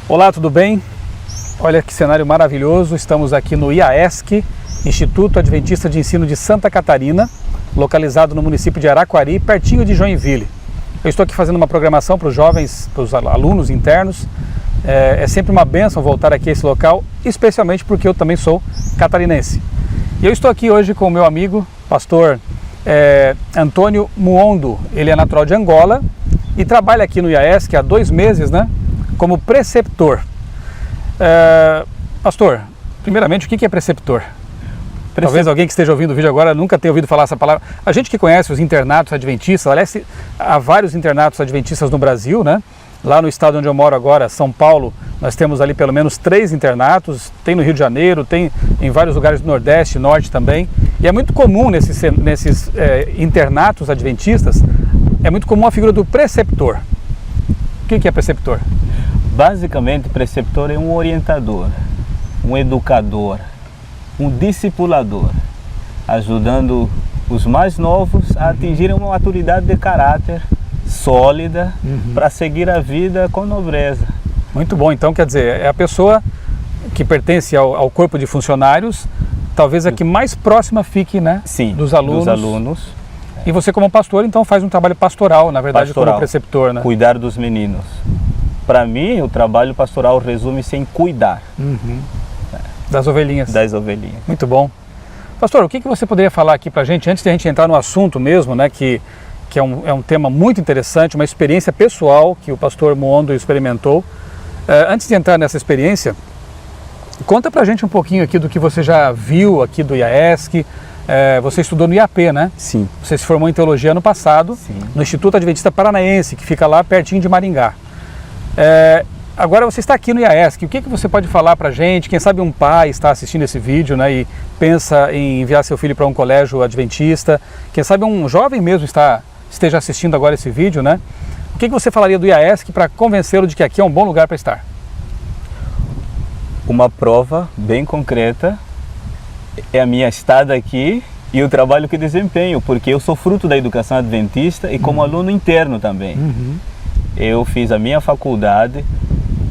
Olá, tudo bem? Olha que cenário maravilhoso, estamos aqui no IAESC, Instituto Adventista de Ensino de Santa Catarina, localizado no município de Araquari, pertinho de Joinville. Eu estou aqui fazendo uma programação para os jovens, para os alunos internos. É sempre uma bênção voltar aqui a esse local, especialmente porque eu também sou catarinense. E eu estou aqui hoje com o meu amigo, pastor Antônio Muondo. Ele é natural de Angola e trabalha aqui no IAESC há 2 meses, né, como preceptor. Pastor, primeiramente, o que é preceptor? Talvez alguém que esteja ouvindo o vídeo agora nunca tenha ouvido falar essa palavra. A gente que conhece os internatos adventistas, aliás, há vários internatos adventistas no Brasil, né? Lá no estado onde eu moro agora, São Paulo, nós temos ali pelo menos 3 internatos, tem no Rio de Janeiro, tem em vários lugares do Nordeste, Norte também. E é muito comum nesses internatos adventistas, é muito comum a figura do preceptor. O que é preceptor? Basicamente, preceptor é um orientador, um educador, um discipulador, ajudando os mais novos a atingirem uma maturidade de caráter sólida para seguir a vida com nobreza. Muito bom, então quer dizer, é a pessoa que pertence ao corpo de funcionários, talvez a que mais próxima fique, né? Sim, dos alunos. Dos alunos. E você como pastor, então faz um trabalho pastoral, na verdade, como preceptor, né? Cuidar dos meninos. Para mim, o trabalho pastoral resume-se em cuidar. Das ovelhinhas. Das ovelhinhas. Muito bom. Pastor, o que você poderia falar aqui para a gente, antes de a gente entrar no assunto mesmo, né, que é um tema muito interessante, uma experiência pessoal que o pastor Muondo experimentou. Antes de entrar nessa experiência, conta para a gente um pouquinho aqui do que você já viu aqui do IAESC. Você estudou no IAP, né? Sim. Você se formou em teologia ano passado, sim, no Instituto Adventista Paranaense, que fica lá pertinho de Maringá. Agora você está aqui no IAESC, o que você pode falar para a gente? Quem sabe um pai está assistindo esse vídeo, né, e pensa em enviar seu filho para um colégio adventista. Quem sabe um jovem mesmo esteja assistindo agora esse vídeo, né? O que você falaria do IAESC para convencê-lo de que aqui é um bom lugar para estar? Uma prova bem concreta é a minha estada aqui e o trabalho que desempenho, porque eu sou fruto da educação adventista e como aluno interno também. Eu fiz a minha faculdade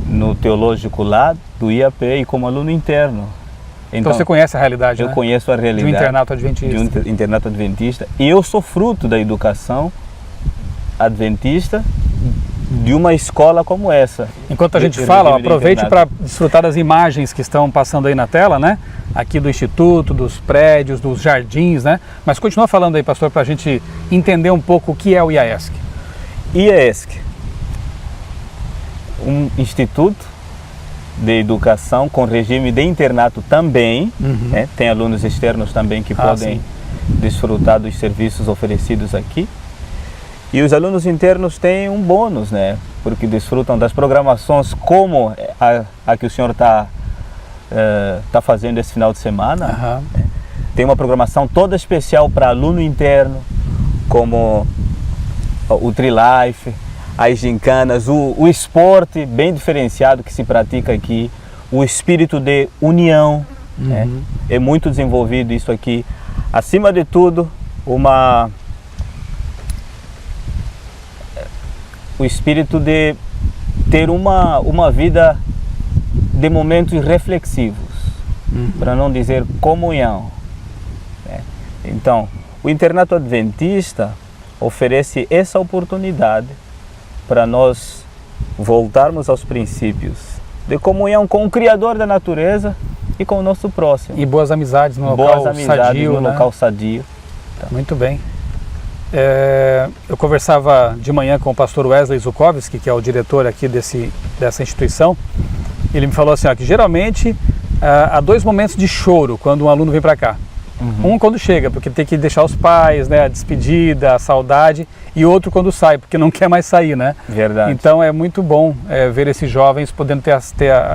no teológico lá do IAP e como aluno interno. Então você conhece a realidade, eu conheço a realidade de um internato adventista. De um internato adventista. E eu sou fruto da educação adventista de uma escola como essa. Enquanto a gente fala, aproveite para desfrutar das imagens que estão passando aí na tela, né? Aqui do Instituto, dos prédios, dos jardins, né? Mas continua falando aí, pastor, para a gente entender um pouco o que é o IAESC. IAESC, um instituto de educação com regime de internato também, né? Tem alunos externos também que podem desfrutar dos serviços oferecidos aqui. E os alunos internos têm um bônus, né? Porque desfrutam das programações como a que o senhor está fazendo esse final de semana. Tem uma programação toda especial para aluno interno, como o Trilife, as gincanas, o esporte bem diferenciado que se pratica aqui, o espírito de união, né? É muito desenvolvido isso aqui. Acima de tudo, o espírito de ter uma vida de momentos reflexivos, para não dizer comunhão, né? Então, o internato adventista oferece essa oportunidade para nós voltarmos aos princípios de comunhão com o Criador da natureza e com o nosso próximo. E boas amizades no local sadio, né? Local sadio. Tá. Muito bem. Eu conversava de manhã com o pastor Wesley Zukovski, que é o diretor aqui dessa instituição. Ele me falou assim, que geralmente há 2 momentos de choro quando um aluno vem para cá. Um quando chega, porque tem que deixar os pais, né, a despedida, a saudade, e outro quando sai, porque não quer mais sair, né? Verdade. Então é muito bom ver esses jovens podendo ter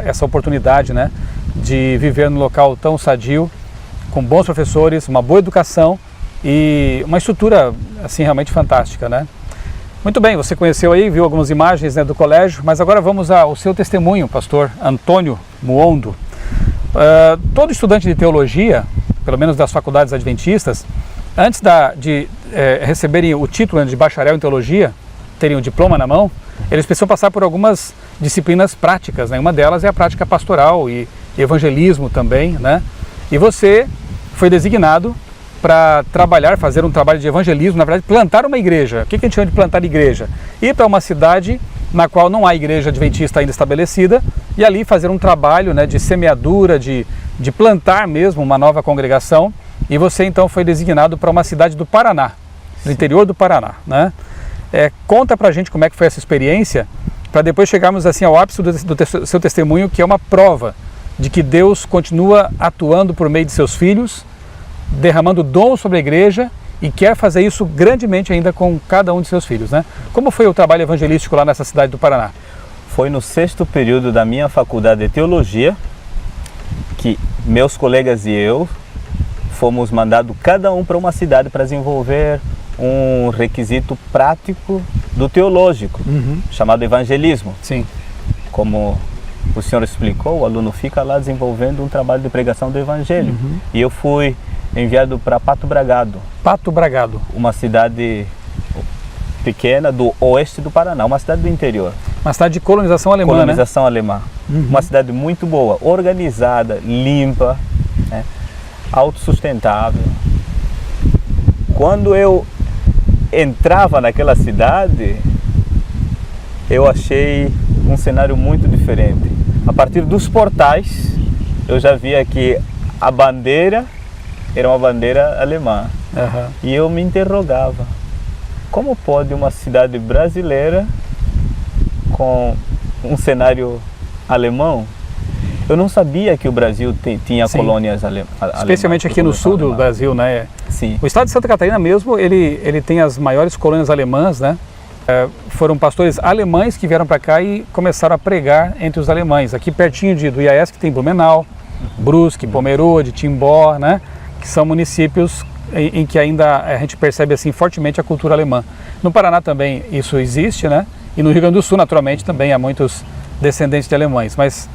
essa oportunidade, né, de viver num local tão sadio, com bons professores, uma boa educação e uma estrutura assim realmente fantástica, né? Muito bem, você conheceu aí, viu algumas imagens, né, do colégio, mas agora vamos ao seu testemunho, pastor Antônio Muondo. Todo estudante de teologia, pelo menos das faculdades adventistas, antes de receberem o título de bacharel em teologia, terem o diploma na mão, eles precisam passar por algumas disciplinas práticas, né? Uma delas é a prática pastoral e evangelismo também, né? E você foi designado para trabalhar, fazer um trabalho de evangelismo, na verdade, plantar uma igreja. O que a gente chama de plantar igreja? Ir para uma cidade na qual não há igreja adventista ainda estabelecida e ali fazer um trabalho, né, de semeadura, de plantar mesmo uma nova congregação. E você então foi designado para uma cidade do Paraná, do interior do Paraná, né? Conta pra gente como é que foi essa experiência, para depois chegarmos assim ao ápice do seu testemunho, que é uma prova de que Deus continua atuando por meio de seus filhos, derramando dom sobre a igreja e quer fazer isso grandemente ainda com cada um de seus filhos, né? Como foi o trabalho evangelístico lá nessa cidade do Paraná? Foi no 6º período da minha faculdade de teologia que meus colegas e eu fomos mandados cada um para uma cidade para desenvolver um requisito prático do teológico, chamado evangelismo. Sim. Como o senhor explicou, o aluno fica lá desenvolvendo um trabalho de pregação do evangelho. E eu fui enviado para Pato Bragado. Pato Bragado. Uma cidade pequena do oeste do Paraná, uma cidade do interior. Uma cidade de colonização alemã, colonização alemã. Uma cidade muito boa, organizada, limpa, né? Autossustentável. Quando eu entrava naquela cidade, eu achei um cenário muito diferente. A partir dos portais, eu já via que a bandeira era uma bandeira alemã. E eu me interrogava, como pode uma cidade brasileira com um cenário alemão? Eu não sabia que o Brasil tinha colônias alemãs. Especialmente aqui no sul do Brasil, né? Sim. O estado de Santa Catarina mesmo, ele tem as maiores colônias alemãs, né? Foram pastores alemães que vieram para cá e começaram a pregar entre os alemães. Aqui pertinho do IAS, que tem Blumenau, Brusque, Pomerode, Timbó, né? Que são municípios em que ainda a gente percebe assim fortemente a cultura alemã. No Paraná também isso existe, né? E no Rio Grande do Sul, naturalmente, também há muitos descendentes de alemães. Mas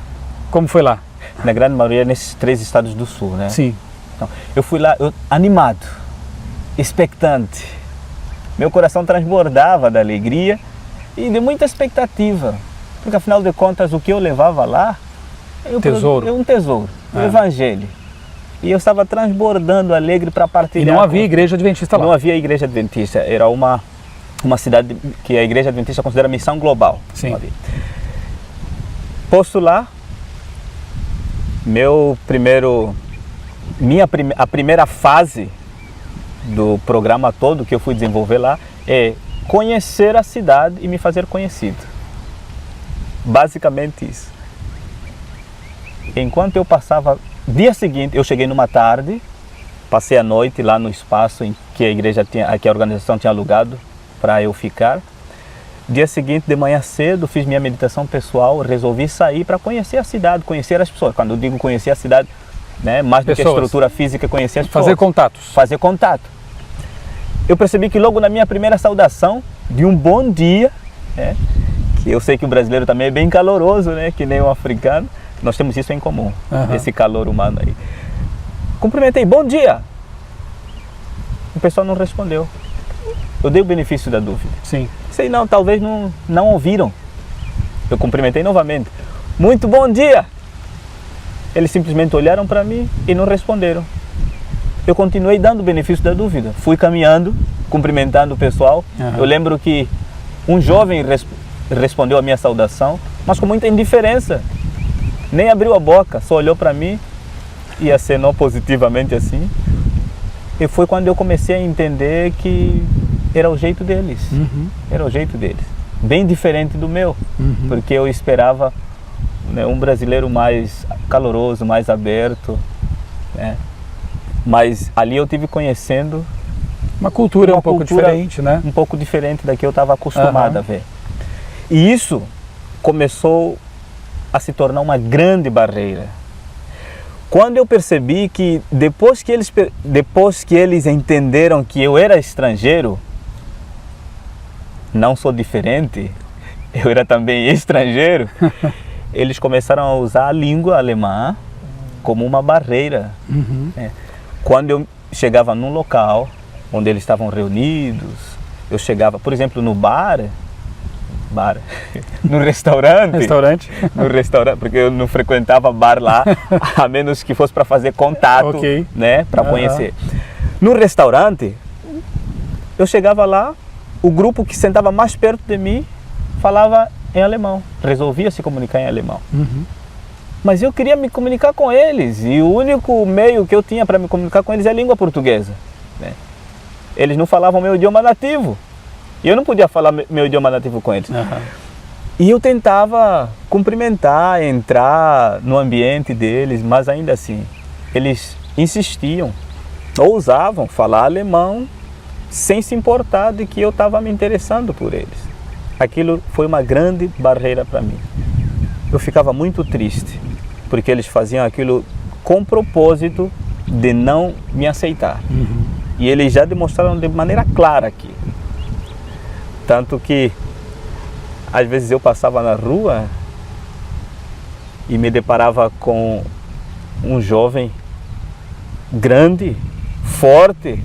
como foi lá? Na grande maioria nesses 3 estados do sul, né? Sim. Então, eu fui lá animado, expectante. Meu coração transbordava da alegria e de muita expectativa. Porque afinal de contas, o que eu levava lá é um tesouro, o evangelho. E eu estava transbordando alegre para partilhar. E não havia igreja adventista lá? Não havia igreja adventista. Era uma cidade que a igreja adventista considera missão global. Sim. Posto lá, a primeira fase do programa todo que eu fui desenvolver lá é conhecer a cidade e me fazer conhecido. Basicamente isso. Enquanto eu passava, dia seguinte, eu cheguei numa tarde, passei a noite lá no espaço em que a organização tinha alugado para eu ficar. Dia seguinte, de manhã cedo, fiz minha meditação pessoal, resolvi sair para conhecer a cidade, conhecer as pessoas. Quando eu digo conhecer a cidade, né, mais do que a estrutura física, conhecer as pessoas. Fazer contatos. Fazer contato. Eu percebi que logo na minha primeira saudação, de um bom dia, né, que eu sei que o brasileiro também é bem caloroso, né, que nem o africano, nós temos isso em comum, esse calor humano aí. Cumprimentei, bom dia! O pessoal não respondeu. Eu dei o benefício da dúvida. Sim. Sei não, talvez não ouviram. Eu cumprimentei novamente. Muito bom dia! Eles simplesmente olharam para mim e não responderam. Eu continuei dando o benefício da dúvida. Fui caminhando, cumprimentando o pessoal. Eu lembro que um jovem respondeu a minha saudação, mas com muita indiferença. Nem abriu a boca, só olhou para mim e acenou positivamente assim. E foi quando eu comecei a entender que era o jeito deles. Era o jeito deles. Bem diferente do meu, porque eu esperava, né, um brasileiro mais caloroso, mais aberto, né? Mas ali eu tive conhecendo uma cultura um pouco diferente, né? Um pouco diferente da que eu estava acostumado a ver. E isso começou a se tornar uma grande barreira. Quando eu percebi que depois que eles entenderam que eu era estrangeiro, não sou diferente, eu era também estrangeiro, eles começaram a usar a língua alemã como uma barreira. Quando eu chegava num local onde eles estavam reunidos, eu chegava, por exemplo, no bar, bar. No restaurante. Restaurante? No restaurante, porque eu não frequentava bar lá, a menos que fosse para fazer contato, né, para conhecer. No restaurante, eu chegava lá, o grupo que sentava mais perto de mim falava em alemão, resolvia se comunicar em alemão. Mas eu queria me comunicar com eles, e o único meio que eu tinha para me comunicar com eles é a língua portuguesa, né? Eles não falavam meu idioma nativo, e eu não podia falar meu idioma nativo com eles. E eu tentava cumprimentar, entrar no ambiente deles, mas ainda assim, eles insistiam, ousavam falar alemão, sem se importar de que eu estava me interessando por eles. Aquilo foi uma grande barreira para mim. Eu ficava muito triste, porque eles faziam aquilo com propósito de não me aceitar. E eles já demonstraram de maneira clara aqui. Tanto que, às vezes eu passava na rua e me deparava com um jovem grande, forte.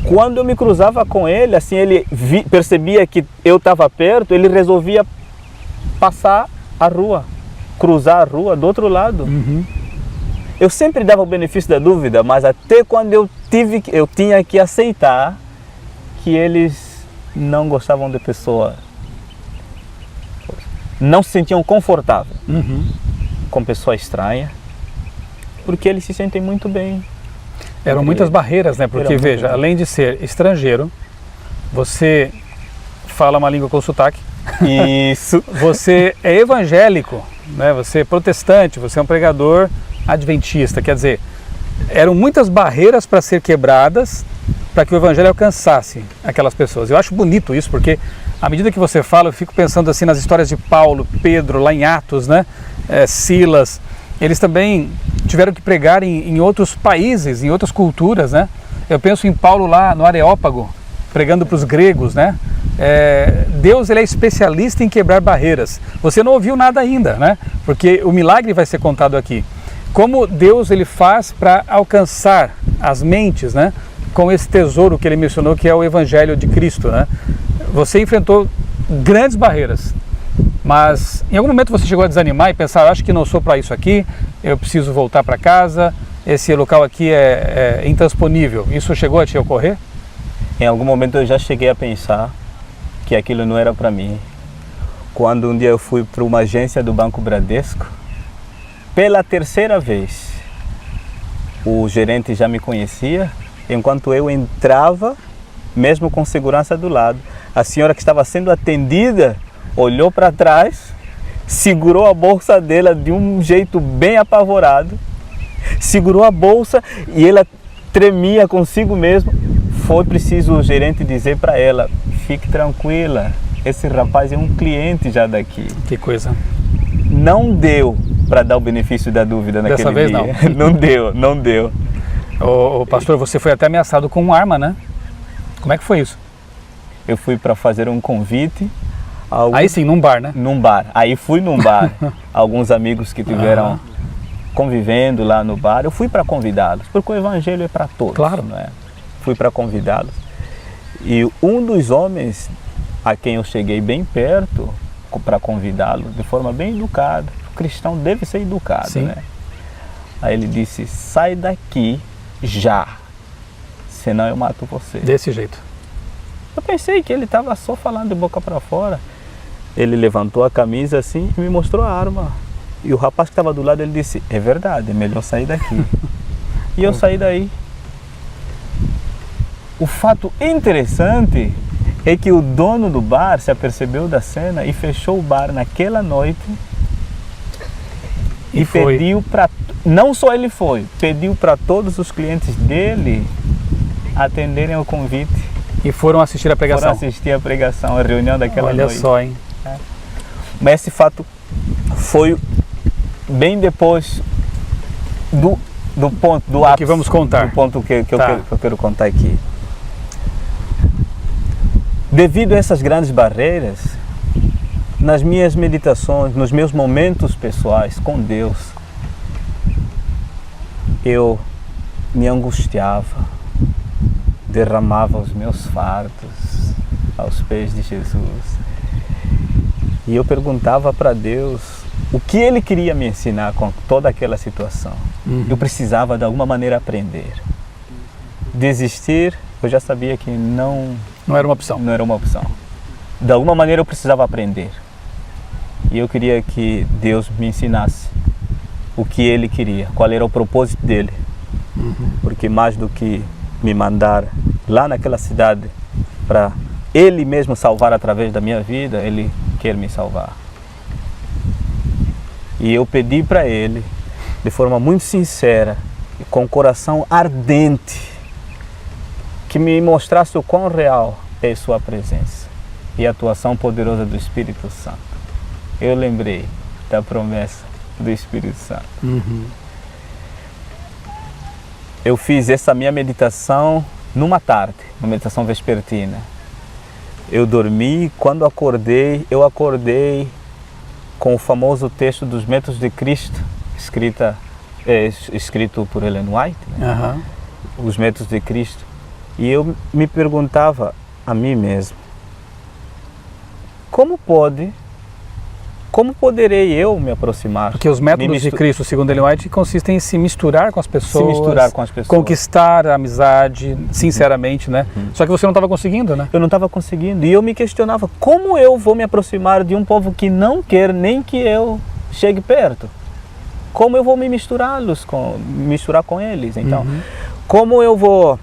Quando eu me cruzava com ele, assim, ele percebia que eu estava perto, ele resolvia passar a rua, cruzar a rua do outro lado. Eu sempre dava o benefício da dúvida, mas até quando eu tinha que aceitar que eles não gostavam de pessoa, não se sentiam confortáveis com pessoa estranha, porque eles se sentem muito bem. Eram muitas barreiras, né? Porque, veja, além de ser estrangeiro, você fala uma língua com sotaque. Isso. Você é evangélico, né? Você é protestante, você é um pregador adventista. Quer dizer, eram muitas barreiras para ser quebradas para que o evangelho alcançasse aquelas pessoas. Eu acho bonito isso, porque à medida que você fala, eu fico pensando assim nas histórias de Paulo, Pedro, lá em Atos, né? Silas. Eles também tiveram que pregar em outros países, em outras culturas, né? Eu penso em Paulo lá no Areópago, pregando para os gregos, né? Deus, ele é especialista em quebrar barreiras. Você não ouviu nada ainda, né? Porque o milagre vai ser contado aqui. Como Deus, ele faz para alcançar as mentes, né? Com esse tesouro que ele mencionou, que é o Evangelho de Cristo, né? Você enfrentou grandes barreiras. Mas em algum momento você chegou a desanimar e pensar, acho que não sou para isso aqui, eu preciso voltar para casa, esse local aqui é intransponível. Isso chegou a te ocorrer? Em algum momento eu já cheguei a pensar que aquilo não era para mim. Quando um dia eu fui para uma agência do Banco Bradesco, pela terceira vez, o gerente já me conhecia, enquanto eu entrava, mesmo com segurança do lado, a senhora que estava sendo atendida olhou para trás, segurou a bolsa dela de um jeito bem apavorado, segurou a bolsa e ela tremia consigo mesmo. Foi preciso o gerente dizer para ela, fique tranquila, esse rapaz é um cliente já daqui. Que coisa. Não deu para dar o benefício da dúvida naquele Dessa vez dia. Não deu. Ô, pastor, você foi até ameaçado com uma arma, né? Como é que foi isso? Eu fui para fazer um convite. Aí sim, num bar, né? Num bar. Aí fui num bar. Alguns amigos que tiveram convivendo lá no bar, eu fui para convidá-los, porque o evangelho é para todos. Claro. Não é? Fui para convidá-los. E um dos homens a quem eu cheguei bem perto para convidá-lo, de forma bem educada, o cristão deve ser educado, sim, né? Aí ele disse, sai daqui já, senão eu mato você. Desse jeito. Eu pensei que ele estava só falando de boca para fora. Ele levantou a camisa assim e me mostrou a arma. E o rapaz que estava do lado, ele disse, é verdade, é melhor sair daqui. E eu saí daí. O fato interessante é que o dono do bar se apercebeu da cena e fechou o bar naquela noite e pediu para... Não só ele foi, pediu para todos os clientes dele atenderem ao convite. E foram assistir a pregação. Foram assistir a pregação, a reunião daquela noite. Olha só, hein? Mas esse fato foi bem depois do ponto, do ápice. Que vamos contar. Do ponto que eu quero contar aqui. Devido a essas grandes barreiras, nas minhas meditações, nos meus momentos pessoais com Deus, eu me angustiava, derramava os meus fardos, aos pés de Jesus. E eu perguntava para Deus o que Ele queria me ensinar com toda aquela situação. Eu precisava de alguma maneira aprender. Desistir, eu já sabia que não era uma opção. Não era uma opção. De alguma maneira eu precisava aprender. E eu queria que Deus me ensinasse o que Ele queria, qual era o propósito dEle. Porque mais do que me mandar lá naquela cidade para Ele mesmo salvar através da minha vida, Ele quer me salvar. E eu pedi para Ele, de forma muito sincera e com o coração ardente, que me mostrasse o quão real é Sua presença e a atuação poderosa do Espírito Santo. Eu lembrei da promessa do Espírito Santo. Eu fiz essa minha meditação numa tarde, uma meditação vespertina. Eu dormi, quando acordei, eu acordei com o famoso texto dos Métodos de Cristo, escrito por Ellen White, né? Os Métodos de Cristo. E eu me perguntava a mim mesmo, como poderei eu me aproximar? Porque os métodos de Cristo, segundo Ellen White, consistem em se misturar com as pessoas, conquistar a amizade, sinceramente, né? Só que você não estava conseguindo, né? Eu não estava conseguindo. E eu me questionava, como eu vou me aproximar de um povo que não quer nem que eu chegue perto? Como eu vou me misturar com eles? Então, como eu vou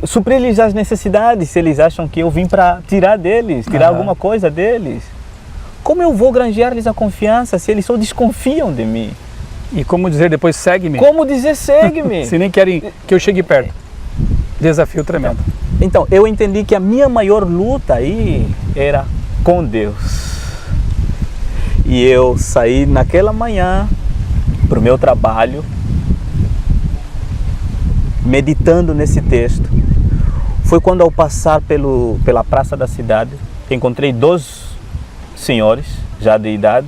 suprir-lhes as necessidades se eles acham que eu vim para tirar alguma coisa deles? Como eu vou granjear-lhes a confiança se eles só desconfiam de mim? E como dizer depois, segue-me? Como dizer, segue-me? Se nem querem que eu chegue perto. Desafio tremendo. Então, eu entendi que a minha maior luta aí era com Deus. E eu saí naquela manhã para o meu trabalho, meditando nesse texto. Foi quando, ao passar pela praça da cidade, encontrei 2 senhores já de idade,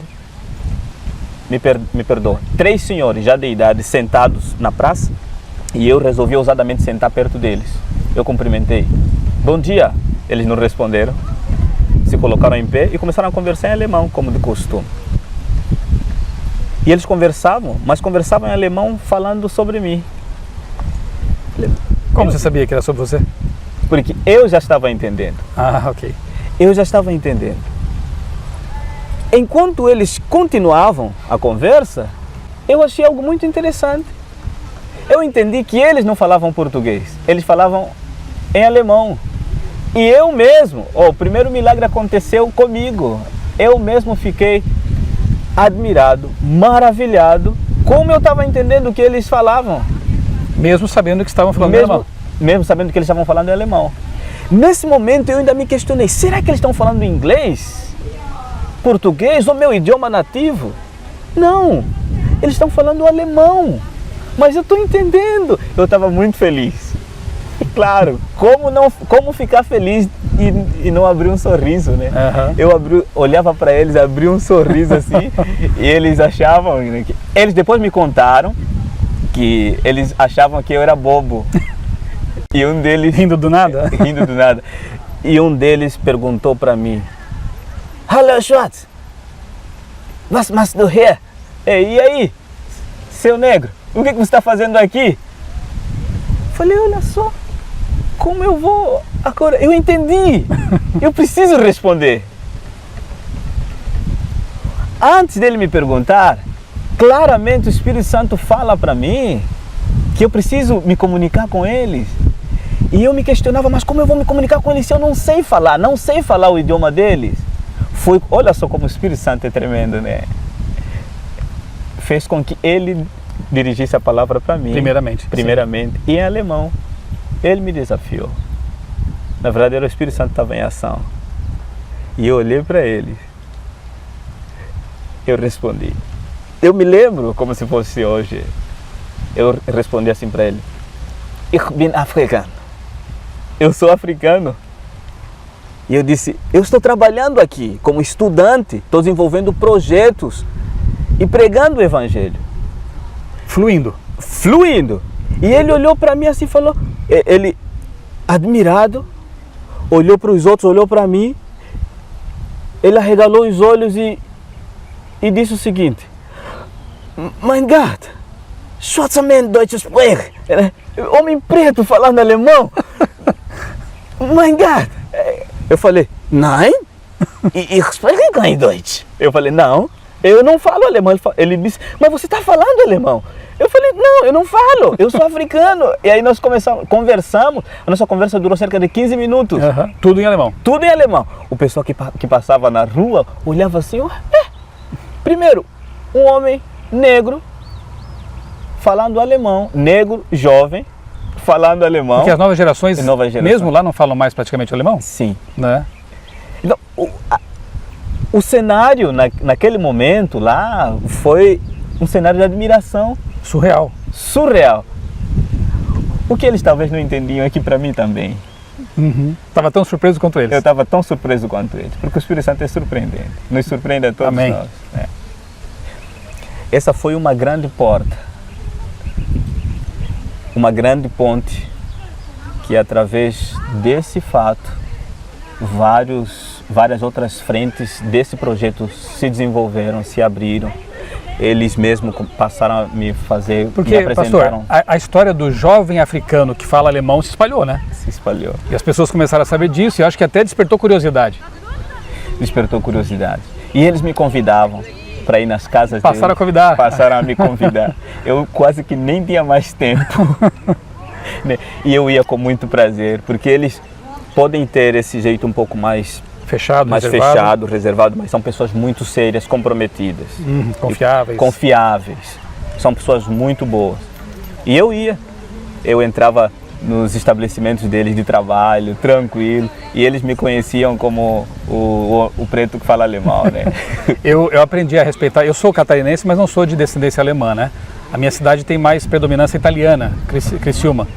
me perdoa, 3 senhores já de idade sentados na praça, e eu resolvi ousadamente sentar perto deles. Eu cumprimentei, bom dia, eles não responderam, se colocaram em pé e começaram a conversar em alemão, como de costume. E eles conversavam, mas conversavam em alemão falando sobre mim. Como você sabia que era sobre você? Porque eu já estava entendendo. Ok. Eu já estava entendendo. Enquanto eles continuavam a conversa, eu achei algo muito interessante. Eu entendi que eles não falavam português, eles falavam em alemão. E eu mesmo, o primeiro milagre aconteceu comigo. Eu mesmo fiquei admirado, maravilhado, como eu estava entendendo o que eles falavam. Mesmo sabendo que estavam falando em alemão. Mesmo sabendo que eles estavam falando em alemão. Nesse momento eu ainda me questionei, será que eles estão falando inglês? Português ou meu idioma nativo? Não, eles estão falando alemão, mas eu estou entendendo. Eu estava muito feliz. E claro, como ficar feliz e não abrir um sorriso, né? Eu olhava para eles, abria um sorriso assim, e eles achavam, eles depois me contaram que eles achavam que eu era bobo. E um deles... Rindo do nada? Rindo do nada. E um deles perguntou para mim, Hallo Schwarz, was machst du hier? E aí, seu negro, o que você está fazendo aqui? Falei, olha só, como eu vou agora? Eu entendi, eu preciso responder. Antes dele me perguntar, claramente o Espírito Santo fala para mim que eu preciso me comunicar com eles. E eu me questionava, mas como eu vou me comunicar com eles se eu não sei falar o idioma deles? Olha só como o Espírito Santo é tremendo, né? Fez com que ele dirigisse a palavra para mim. Primeiramente. E em alemão. Ele me desafiou. Na verdade, era o Espírito Santo que estava em ação. E eu olhei para ele. Eu respondi. Eu me lembro como se fosse hoje. Eu respondi assim para ele. Ich bin africano. Eu sou africano. E eu disse, eu estou trabalhando aqui como estudante, estou desenvolvendo projetos e pregando o Evangelho. Fluindo. E ele olhou para mim assim e falou, ele admirado, olhou para os outros, olhou para mim, ele arregalou os olhos e disse o seguinte: Mein Gott, Schwarzer-Mann Deutsch sprechen. Homem preto falando alemão. Mein Gott. Eu falei: Nein, ich spreche kein Deutsch. Eu falei: não, eu não falo alemão. Ele disse: mas você está falando alemão? Eu falei: não, eu não falo, eu sou africano. E aí nós conversamos, a nossa conversa durou cerca de 15 minutos. Tudo em alemão? Tudo em alemão. O pessoal que passava na rua olhava assim, primeiro, um homem negro falando alemão, negro, jovem, falando alemão. Porque as novas gerações, mesmo lá, não falam mais praticamente alemão? Sim. Né? Então, o cenário naquele momento lá foi um cenário de admiração. Surreal. Surreal. O que eles talvez não entendiam é que para mim também. Estava tão surpreso quanto eles. Eu estava tão surpreso quanto eles, porque o Espírito Santo é surpreendente. Nos surpreende a todos Amém. nós. Essa foi uma grande porta, uma grande ponte, que através desse fato, várias outras frentes desse projeto se desenvolveram, se abriram. Eles mesmos passaram a me fazer, porque, me apresentaram. pastor, a história do jovem africano que fala alemão se espalhou, né? Se espalhou. E as pessoas começaram a saber disso e acho que até despertou curiosidade. Despertou curiosidade. E eles me convidavam para ir nas casas deles. Passaram a convidar. Passaram a me convidar. Eu quase que nem tinha mais tempo. E eu ia com muito prazer, porque eles podem ter esse jeito um pouco mais fechado, reservado, mas são pessoas muito sérias, comprometidas. Confiáveis. São pessoas muito boas. E eu entrava nos estabelecimentos deles de trabalho, tranquilo, e eles me conheciam como o preto que fala alemão, né? eu aprendi a respeitar, eu sou catarinense, mas não sou de descendência alemã, né? A minha cidade tem mais predominância italiana, Criciúma.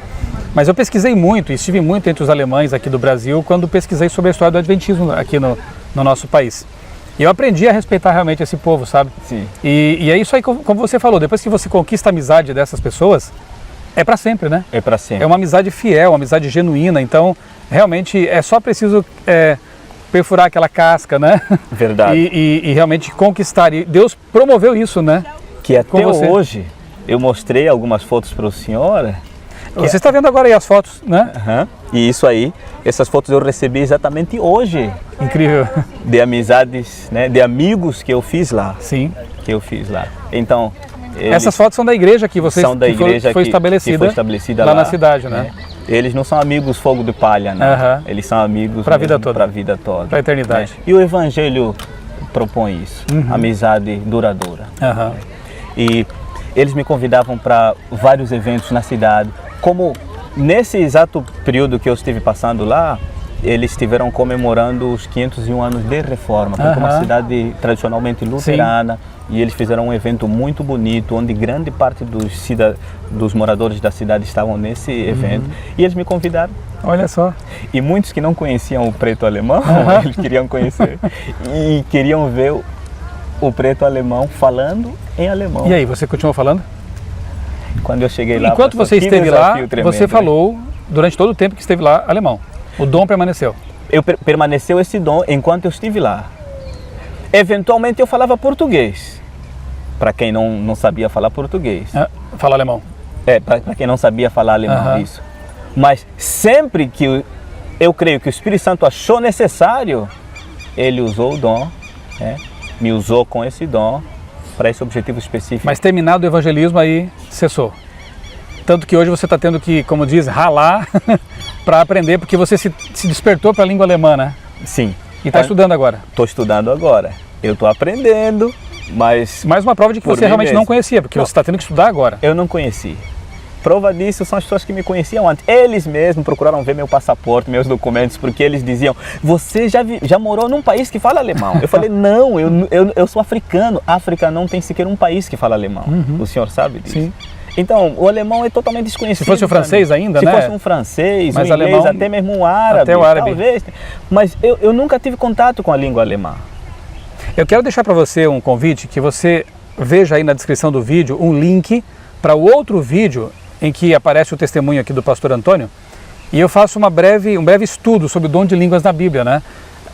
Mas eu pesquisei muito e estive muito entre os alemães aqui do Brasil quando pesquisei sobre a história do Adventismo aqui no nosso país. E eu aprendi a respeitar realmente esse povo, sabe? Sim. E é isso aí, como você falou, depois que você conquista a amizade dessas pessoas, é para sempre, né? É para sempre. É uma amizade fiel, uma amizade genuína, então realmente é só preciso perfurar aquela casca, né? Verdade. E realmente conquistar. E Deus promoveu isso, né? Que até hoje, eu mostrei algumas fotos para o senhor. Você está vendo agora aí as fotos, né? E isso aí, essas fotos eu recebi exatamente hoje. Incrível. De amizades, né? De amigos que eu fiz lá. Sim. Que eu fiz lá. Então, essas fotos são da igreja que você foi estabelecida lá na cidade, né? Eles não são amigos fogo de palha, né? Eles são amigos para a vida toda. Para a eternidade. Né? E o Evangelho propõe isso, amizade duradoura. E eles me convidavam para vários eventos na cidade. Como nesse exato período que eu estive passando lá, eles estiveram comemorando os 501 anos de reforma, porque é uma cidade tradicionalmente luterana. Sim. E eles fizeram um evento muito bonito, onde grande parte dos moradores da cidade estavam nesse evento. E eles me convidaram. Olha só. E muitos que não conheciam o preto alemão, eles queriam conhecer. E queriam ver o preto alemão falando em alemão. E aí, você continuou falando? Quando eu cheguei lá... Enquanto você esteve lá, você falou, durante todo o tempo que esteve lá, alemão. O dom permaneceu. Permaneceu esse dom enquanto eu estive lá. Eventualmente eu falava português, para quem não sabia falar português. Fala alemão. Para quem não sabia falar alemão, isso. Mas sempre que eu creio que o Espírito Santo achou necessário, ele usou o dom, me usou com esse dom para esse objetivo específico. Mas terminado o evangelismo aí, cessou. Tanto que hoje você está tendo que, como diz, ralar para aprender, porque você se despertou para a língua alemã, né? Sim. E está estudando agora? Estou estudando agora. Eu estou aprendendo, mas... Mais uma prova de que você realmente não conhecia, porque você está tendo que estudar agora. Eu não conhecia. Prova disso são as pessoas que me conheciam antes. Eles mesmos procuraram ver meu passaporte, meus documentos, porque eles diziam: você já morou num país que fala alemão? Eu falei: não, eu sou africano. A África não tem sequer um país que fala alemão. O senhor sabe disso? Sim. Então, o alemão é totalmente desconhecido. Se fosse o francês ainda, né? Se fosse um francês, mas um inglês, alemão, até mesmo um árabe, até o árabe. Talvez. Mas eu nunca tive contato com a língua alemã. Eu quero deixar para você um convite, que você veja aí na descrição do vídeo um link para o outro vídeo em que aparece o testemunho aqui do pastor Antônio, E eu faço um breve estudo sobre o dom de línguas na Bíblia, né?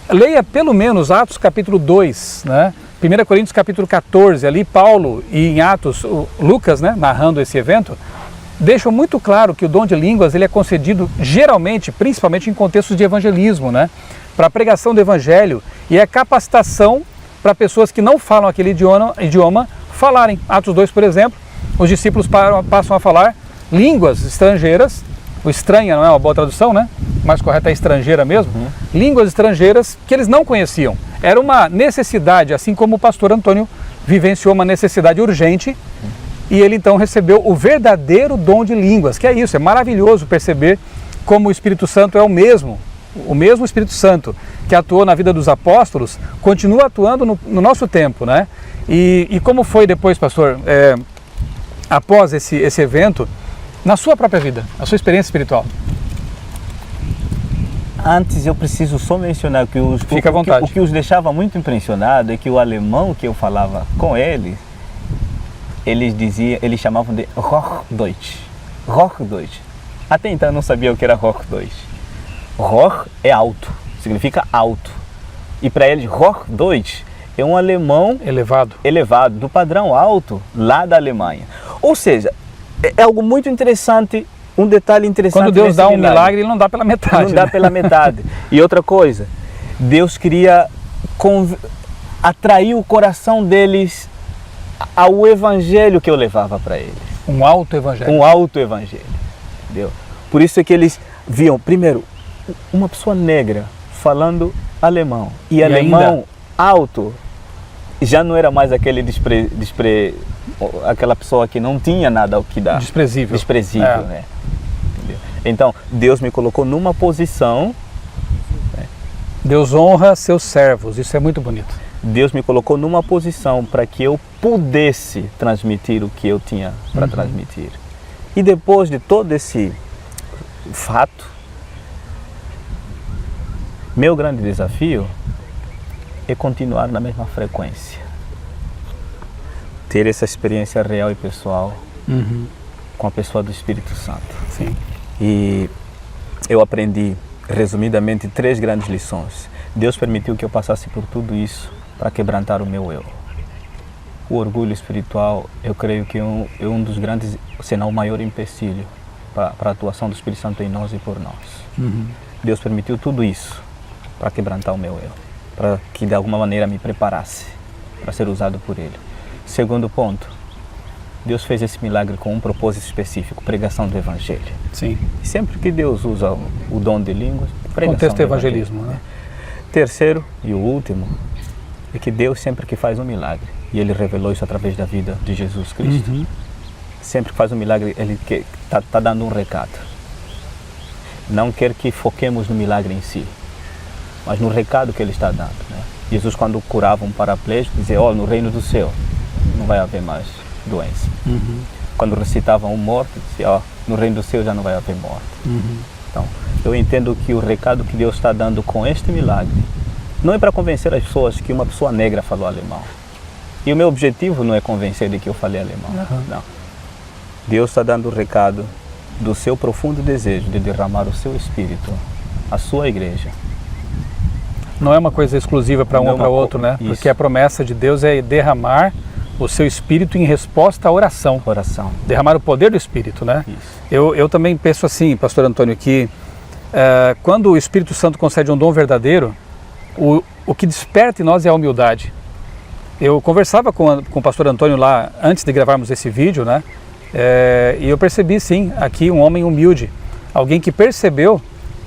Leia pelo menos Atos capítulo 2, né? 1 Coríntios capítulo 14, ali Paulo e em Atos, Lucas, né, narrando esse evento, deixam muito claro que o dom de línguas ele é concedido geralmente, principalmente em contextos de evangelismo, né? Para a pregação do evangelho e é capacitação para pessoas que não falam aquele idioma falarem. Atos 2, por exemplo, os discípulos passam a falar línguas estrangeiras, o estranha não é uma boa tradução, né? Mais correta é estrangeira mesmo, línguas estrangeiras que eles não conheciam. Era uma necessidade, assim como o pastor Antônio vivenciou uma necessidade urgente e ele então recebeu o verdadeiro dom de línguas, que é isso, é maravilhoso perceber como o Espírito Santo é o mesmo Espírito Santo que atuou na vida dos apóstolos, continua atuando no nosso tempo, né? E como foi depois, pastor, após esse evento, na sua própria vida, a sua experiência espiritual? Antes eu preciso só mencionar que o que os deixava muito impressionado é que o alemão que eu falava com eles, eles chamavam de Hochdeutsch. Hochdeutsch. Até então eu não sabia o que era Hochdeutsch. Hoch é alto, significa alto. E para eles Hochdeutsch é um alemão elevado, do padrão alto lá da Alemanha. Ou seja, é algo muito interessante. Um detalhe interessante. Quando Deus dá um milagre, ele não dá pela metade. Não dá pela metade. E outra coisa, Deus queria atrair o coração deles ao evangelho que eu levava para eles. Um alto evangelho. Um alto evangelho. Entendeu? Por isso é que eles viam, primeiro, uma pessoa negra falando alemão. E alemão ainda alto já não era mais aquele aquela pessoa que não tinha nada ao que dar. Desprezível, né? Então, Deus me colocou numa posição... Deus honra seus servos, isso é muito bonito. Deus me colocou numa posição para que eu pudesse transmitir o que eu tinha para transmitir. E depois de todo esse fato, meu grande desafio é continuar na mesma frequência. Ter essa experiência real e pessoal com a pessoa do Espírito Santo. Sim. E eu aprendi, resumidamente, 3 grandes lições. Deus permitiu que eu passasse por tudo isso para quebrantar o meu eu. O orgulho espiritual, eu creio que é um dos grandes, se não o maior empecilho para a atuação do Espírito Santo em nós e por nós. Deus permitiu tudo isso para quebrantar o meu eu, para que de alguma maneira me preparasse para ser usado por Ele. Segundo ponto, Deus fez esse milagre com um propósito específico, pregação do Evangelho. Sim. E sempre que Deus usa o dom de línguas, pregação contexto do evangelismo, né? Terceiro e o último, é que Deus sempre que faz um milagre, e Ele revelou isso através da vida de Jesus Cristo, sempre que faz um milagre, Ele está dando um recado. Não quer que foquemos no milagre em si, mas no recado que Ele está dando, né? Jesus, quando curava um paraplégico, dizia, no reino do céu não vai haver mais doença. Quando recitavam um morto, dizia, no reino do céu já não vai haver morte. Então, eu entendo que o recado que Deus está dando com este milagre não é para convencer as pessoas que uma pessoa negra falou alemão. E o meu objetivo não é convencer de que eu falei alemão. Não. Deus está dando o recado do seu profundo desejo de derramar o seu Espírito, a sua igreja. Não é uma coisa exclusiva para um ou para outro, né? Isso. Porque a promessa de Deus é derramar o seu Espírito em resposta à oração. Derramar o poder do Espírito, né? Eu também penso assim, pastor Antônio, que quando o Espírito Santo concede um dom verdadeiro, o que desperta em nós é a humildade. Eu conversava com o pastor Antônio lá, antes de gravarmos esse vídeo, né? E eu percebi, sim, aqui um homem humilde. Alguém que percebeu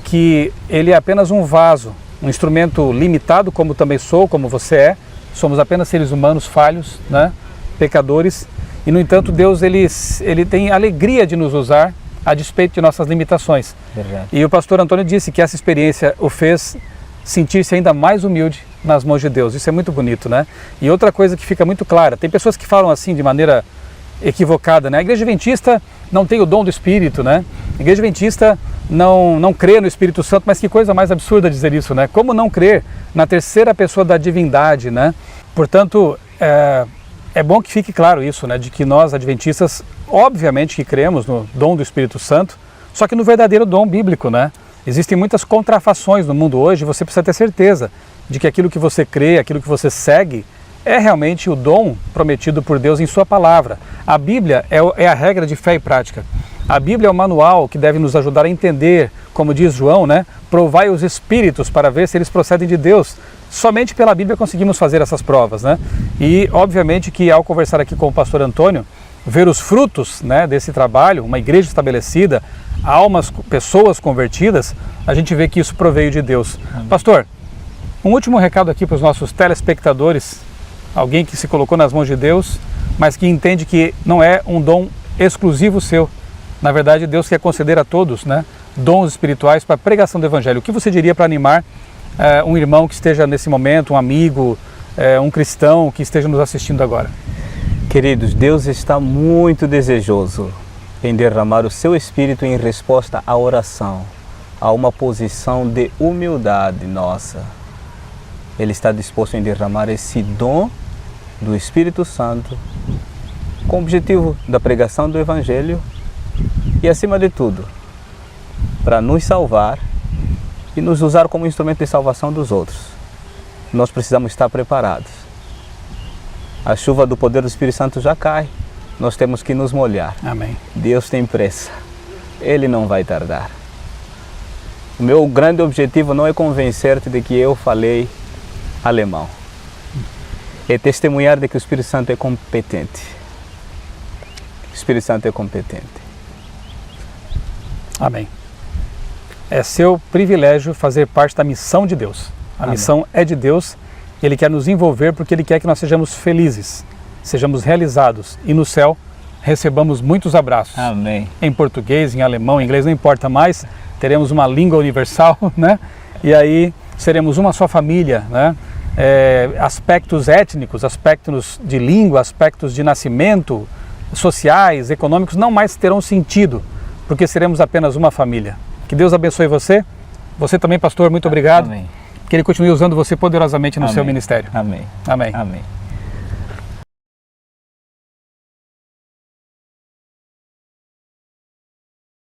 que ele é apenas um vaso, um instrumento limitado, como também sou, como você é. Somos apenas seres humanos falhos, né? Pecadores, e no entanto Deus ele tem alegria de nos usar a despeito de nossas limitações. Verdade. E o pastor Antônio disse que essa experiência o fez sentir-se ainda mais humilde nas mãos de Deus. Isso é muito bonito, né? E outra coisa que fica muito clara, tem pessoas que falam assim de maneira equivocada, né? A Igreja Adventista não tem o dom do Espírito, né? A Igreja Adventista não crê no Espírito Santo, mas que coisa mais absurda dizer isso, né? Como não crer na terceira pessoa da divindade, né? Portanto, é bom que fique claro isso, né? De que nós, adventistas, obviamente que cremos no dom do Espírito Santo, Só que no verdadeiro dom bíblico, né? Existem muitas contrafações no mundo hoje, você precisa ter certeza de que aquilo que você crê, aquilo que você segue, é realmente o dom prometido por Deus em sua palavra. A Bíblia é a regra de fé e prática. A Bíblia é o manual que deve nos ajudar a entender, como diz João, né? Provai os espíritos para ver se eles procedem de Deus. Somente pela Bíblia conseguimos fazer essas provas, né? E obviamente que ao conversar aqui com o pastor Antônio, ver os frutos, né, desse trabalho, uma igreja estabelecida, almas, pessoas convertidas, a gente vê que isso proveio de Deus. Pastor, um último recado aqui para os nossos telespectadores, alguém que se colocou nas mãos de Deus, mas que entende que não é um dom exclusivo seu. Na verdade, Deus quer conceder a todos, né, dons espirituais para a pregação do Evangelho. O que você diria para animar um irmão que esteja nesse momento, um amigo, um cristão que esteja nos assistindo agora? Queridos, Deus está muito desejoso em derramar o seu Espírito em resposta à oração, a uma posição de humildade nossa. Ele está disposto em derramar esse dom do Espírito Santo com o objetivo da pregação do Evangelho e, acima de tudo, para nos salvar e nos usar como instrumento de salvação dos outros. Nós precisamos estar preparados. A chuva do poder do Espírito Santo já cai, nós temos que nos molhar. Amém. Deus tem pressa, Ele não vai tardar. O meu grande objetivo não é convencer-te de que eu falei alemão. É testemunhar de que o Espírito Santo é competente. O Espírito Santo é competente. Amém. É seu privilégio fazer parte da missão de Deus. A Amém. Missão é de Deus. Ele quer nos envolver porque Ele quer que nós sejamos felizes, sejamos realizados e no céu recebamos muitos abraços. Amém. Em português, em alemão, em inglês, não importa mais, teremos uma língua universal, né? E aí seremos uma só família, né? Aspectos étnicos, aspectos de língua, aspectos de nascimento, sociais, econômicos, não mais terão sentido, porque seremos apenas uma família. Que Deus abençoe você. Você também, pastor, muito obrigado. Amém. Que Ele continue usando você poderosamente no seu ministério. Amém. Amém. Amém.